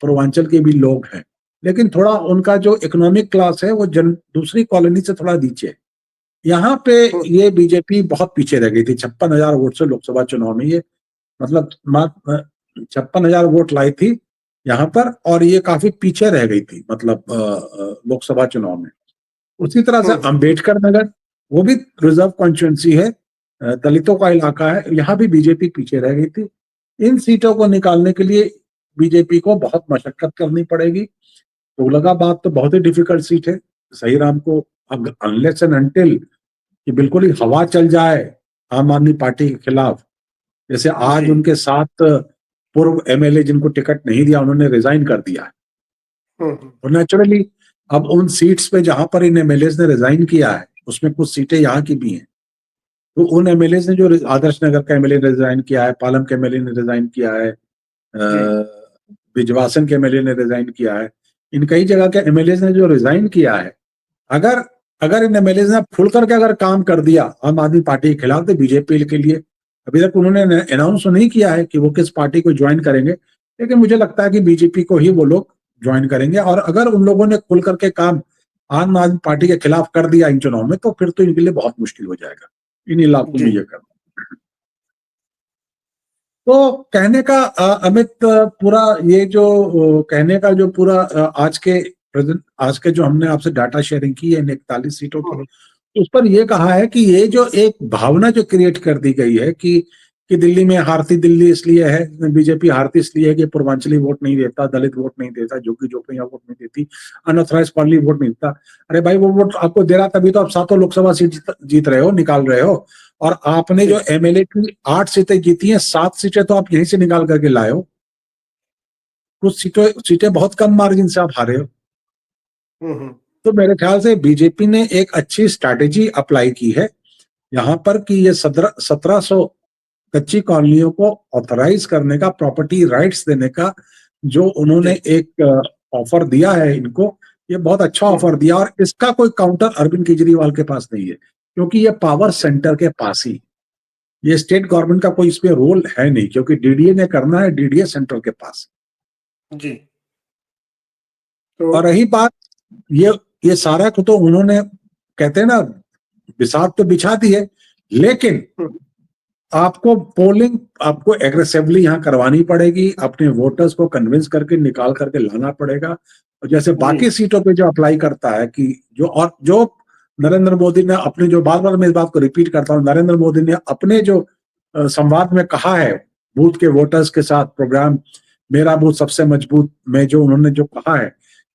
पूर्वांचल के भी लोग हैं, लेकिन थोड़ा उनका जो इकोनॉमिक क्लास है वो दूसरी कॉलोनी से थोड़ा नीचे है। यहाँ पे ये बीजेपी बहुत पीछे रह गई थी 56,000 वोट से लोकसभा चुनाव में। ये मतलब 56,000 वोट लाई थी यहाँ पर, और ये काफी पीछे रह गई थी मतलब लोकसभा चुनाव में। उसी तरह से अंबेडकर नगर, वो भी रिजर्व कॉन्स्टिट्यूंसी है, दलितों का इलाका है, यहाँ भी बीजेपी पीछे रह गई थी। इन सीटों को निकालने के लिए बीजेपी को बहुत मशक्कत करनी पड़ेगी। तुगलकाबाद तो बहुत ही डिफिकल्ट सीट है। सही राम को अनलेस एंड अनटिल कि बिल्कुल ही हवा चल जाए आम आदमी पार्टी के खिलाफ, जैसे आज उनके 7 पूर्व एमएलए जिनको टिकट नहीं दिया उन्होंने रिजाइन कर दिया है। और नेचुरली अब उन सीट्स पे जहां पर इन एमएलए ने रिजाइन किया है, उसमें कुछ सीटें यहाँ की भी हैं। तो उन एमएलए ने, जो आदर्श नगर का एमएलए ने रिजाइन किया है, पालम के एमएलए ने रिजाइन किया है, बिजवासन के एमएलए ने रिजाइन किया है, इन कई जगह के एमएलए ने जो रिजाइन किया है, अगर इन एमएलए ने खुल करके अगर काम कर दिया आम आदमी पार्टी के खिलाफ, तो बीजेपी के लिए, अभी तक उन्होंने अनाउंस नहीं किया है कि वो किस पार्टी को ज्वाइन करेंगे, लेकिन मुझे लगता है कि बीजेपी को ही वो लोग ज्वाइन करेंगे। और अगर उन लोगों ने खुल करके काम आम आदमी पार्टी के खिलाफ कर दिया इन चुनाव में, तो फिर तो इनके लिए बहुत मुश्किल हो जाएगा इन इलाकों में ये करना। तो कहने का अमित, पूरा ये जो कहने का जो पूरा आज के जो हमने आपसे डाटा शेयरिंग की है इन 41 सीटों की, उस पर ये कहा है कि ये जो एक भावना जो क्रिएट कर दी गई है कि दिल्ली में हारती दिल्ली इसलिए है, बीजेपी हारती इसलिए है कि पूर्वांचली वोट नहीं देता, दलित वोट नहीं देता, झुग्गी झोपड़ियां वोट नहीं देती, अनऑथराइज कॉलोनी वोट नहीं देता। अरे भाई, वो वोट आपको दे रहा, तभी तो आप 7 लोकसभा सीट जीत रहे हो, निकाल रहे हो। और आपने जो एमएलए की 8 सीटें जीती हैं, 7 सीटें तो आप यहीं से निकाल करके लाए हो। कुछ सीटें बहुत कम मार्जिन से आप हारे हो। तो मेरे ख्याल से बीजेपी ने एक अच्छी स्ट्रैटेजी अप्लाई की है यहाँ पर कि ये 1700 कच्ची कॉलोनियों को ऑथराइज करने का, प्रॉपर्टी राइट्स देने का जो उन्होंने एक ऑफर दिया है इनको, ये बहुत अच्छा ऑफर दिया। और इसका कोई काउंटर अरविंद केजरीवाल के पास नहीं है, क्योंकि ये पावर सेंटर के पास ही, ये स्टेट गवर्नमेंट का कोई इसमें रोल है नहीं, क्योंकि डीडीए ने करना है, डीडीए सेंट्रल के पास। जी। और रही बात ये सारा को तो उन्होंने, कहते हैं ना, बिसात तो बिछा दी है, लेकिन आपको पोलिंग आपको एग्रेसिवली यहाँ करवानी पड़ेगी, अपने वोटर्स को कन्विंस करके निकाल करके लाना पड़ेगा। और जैसे बाकी सीटों पे जो अप्लाई करता है कि जो नरेंद्र मोदी ने अपने, जो बार बार मैं इस बात को रिपीट करता हूँ, नरेंद्र मोदी ने अपने जो संवाद में कहा है बूथ के वोटर्स के साथ, प्रोग्राम मेरा बूथ सबसे मजबूत में, जो उन्होंने जो कहा है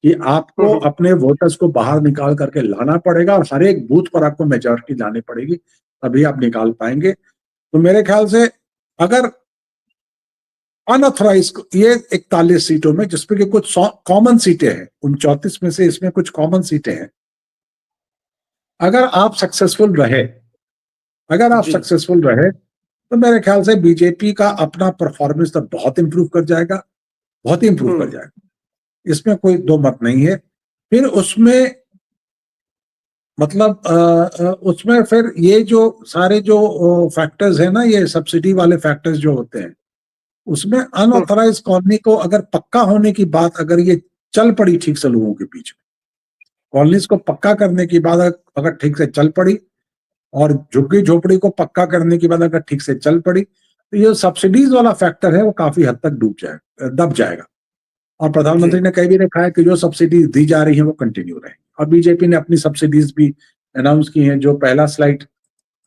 कि आपको अपने वोटर्स को बाहर निकाल करके लाना पड़ेगा और हर एक बूथ पर आपको मेजॉरिटी लानी पड़ेगी, तभी आप निकाल पाएंगे। तो मेरे ख्याल से अगर अनऑथराइज ये 41 सीटों में, जिसपे कि कुछ कॉमन सीटें हैं, उन 34 में से इसमें कुछ कॉमन सीटें हैं, अगर आप सक्सेसफुल रहे तो मेरे ख्याल से बीजेपी का अपना परफॉर्मेंस तो बहुत इंप्रूव कर जाएगा, बहुत ही इंप्रूव कर जाएगा, इसमें कोई दो मत नहीं है। फिर उसमें मतलब उसमें फिर ये जो सारे जो फैक्टर्स है ना, ये सब्सिडी वाले फैक्टर्स जो होते हैं, उसमें अनऑथराइज कॉलोनी को अगर पक्का होने की बात, अगर ये चल पड़ी ठीक से लोगों के बीच में, कॉलोनीज को पक्का करने की बात अगर ठीक से चल पड़ी और झुग्गी झोपड़ी को पक्का करने की बात अगर ठीक से चल पड़ी, तो ये सब्सिडीज वाला फैक्टर है वो काफी हद तक दब जाएगा। और प्रधानमंत्री ने कह भी रखा है कि जो सब्सिडीज दी जा रही है वो कंटिन्यू रहे। और बीजेपी ने अपनी सब्सिडीज भी अनाउंस की हैं। जो पहला स्लाइड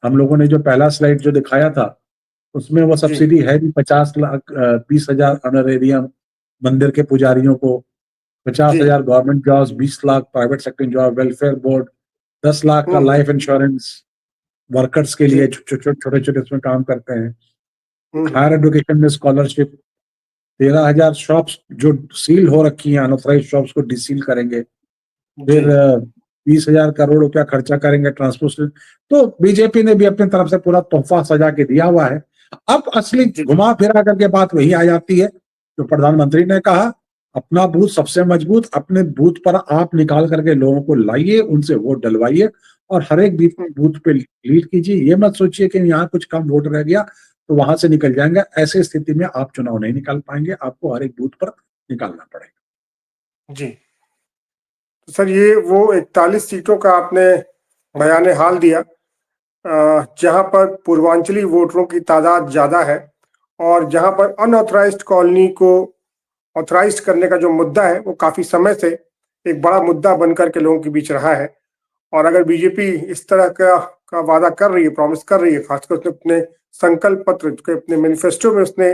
हम लोगों ने, जो पहला स्लाइड जो दिखाया था, उसमें वो सब्सिडी है भी 50 लाख 20,000 ऑनरेरियम मंदिर के पुजारियों को, 50,000 government jobs, 20 lakh private sector job, welfare board, 10 lakh का लाइफ इंश्योरेंस वर्कर्स के लिए, छोटे छोटे इसमें काम करते हैं। हायर एजुकेशन में स्कॉलरशिप, 13,000 शॉप्स जो सील हो रखी हैं, अनऑथराइज्ड शॉप्स को डिसील करेंगे। फिर 20,000 करोड़ रुपया खर्चा करेंगे ट्रांसपोर्टेशन। तो बीजेपी ने भी अपनी तरफ से पूरा तोहफा सजा के दिया हुआ है। अब असली घुमा फिरा करके बात वही आ जाती है जो प्रधानमंत्री ने कहा, अपना बूथ सबसे मजबूत, अपने बूथ पर आप निकाल करके लोगों को लाइए, उनसे वोट डलवाइए और हर एक बूथ पे लीड कीजिए। ये मत सोचिए कि यहाँ कुछ कम वोट रह गया तो वहां से निकल जाएंगे। ऐसे स्थिति में आप चुनाव नहीं निकाल पाएंगे, आपको हर एक बूथ पर निकालना पड़ेगा। जी, तो सर ये वो 41 सीटों का आपने बयान हाल दिया जहां पर पूर्वांचली वोटरों की तादाद ज्यादा है और जहां पर अनऑथराइज्ड कॉलोनी को ऑथराइज करने का जो मुद्दा है वो काफी समय से एक बड़ा मुद्दा बनकर के लोगों के बीच रहा है। और अगर बीजेपी इस तरह का वादा कर रही है, प्रॉमिस कर रही है, खासकर उसने अपने संकल्प पत्र के अपने मैनिफेस्टो में उसने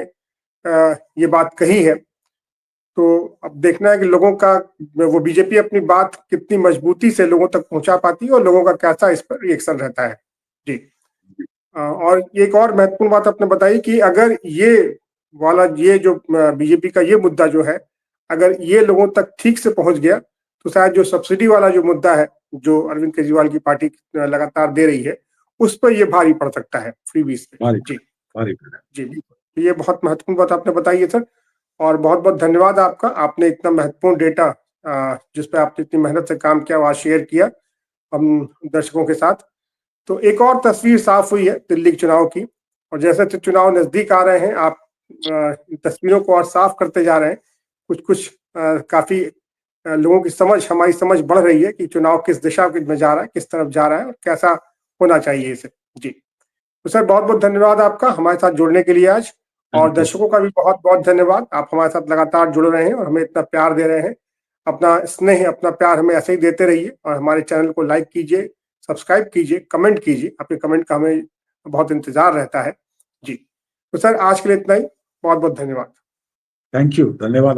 ये बात कही है, तो अब देखना है कि लोगों का, वो बीजेपी अपनी बात कितनी मजबूती से लोगों तक पहुंचा पाती है और लोगों का कैसा इस पर रिएक्शन रहता है। जी, और एक और महत्वपूर्ण बात आपने बताई कि अगर ये जो बीजेपी का ये मुद्दा जो है, अगर ये लोगों तक ठीक से पहुंच गया तो शायद जो सब्सिडी वाला जो मुद्दा है जो अरविंद केजरीवाल की पार्टी लगातार दे रही है, उस पर ये भारी पड़ सकता है, फ्रीबीज पे। जी, ये बहुत महत्वपूर्ण बात आपने बताई है सर, और बहुत बहुत धन्यवाद आपका। आपने इतना महत्वपूर्ण डेटा जिस पे आपने इतनी मेहनत से काम किया वह शेयर किया हम दर्शकों के साथ। तो एक और तस्वीर साफ हुई है दिल्ली के चुनाव की, और जैसे चुनाव नजदीक आ रहे हैं आप तस्वीरों को और साफ करते जा रहे हैं। कुछ काफी लोगों की समझ, हमारी समझ बढ़ रही है कि चुनाव किस दिशा में जा रहा है, किस तरफ जा रहा है और कैसा होना चाहिए इसे। जी, तो सर बहुत बहुत धन्यवाद आपका हमारे साथ जुड़ने के लिए आज, और दर्शकों का भी बहुत बहुत धन्यवाद। आप हमारे साथ लगातार जुड़ रहे हैं और हमें इतना प्यार दे रहे हैं। अपना स्नेह, अपना प्यार हमें ऐसे ही देते रहिए और हमारे चैनल को लाइक कीजिए, सब्सक्राइब कीजिए, कमेंट कीजिए। आपके कमेंट का हमें बहुत इंतजार रहता है। जी, तो सर आज के लिए इतना ही। बहुत बहुत धन्यवाद। थैंक यू, धन्यवाद।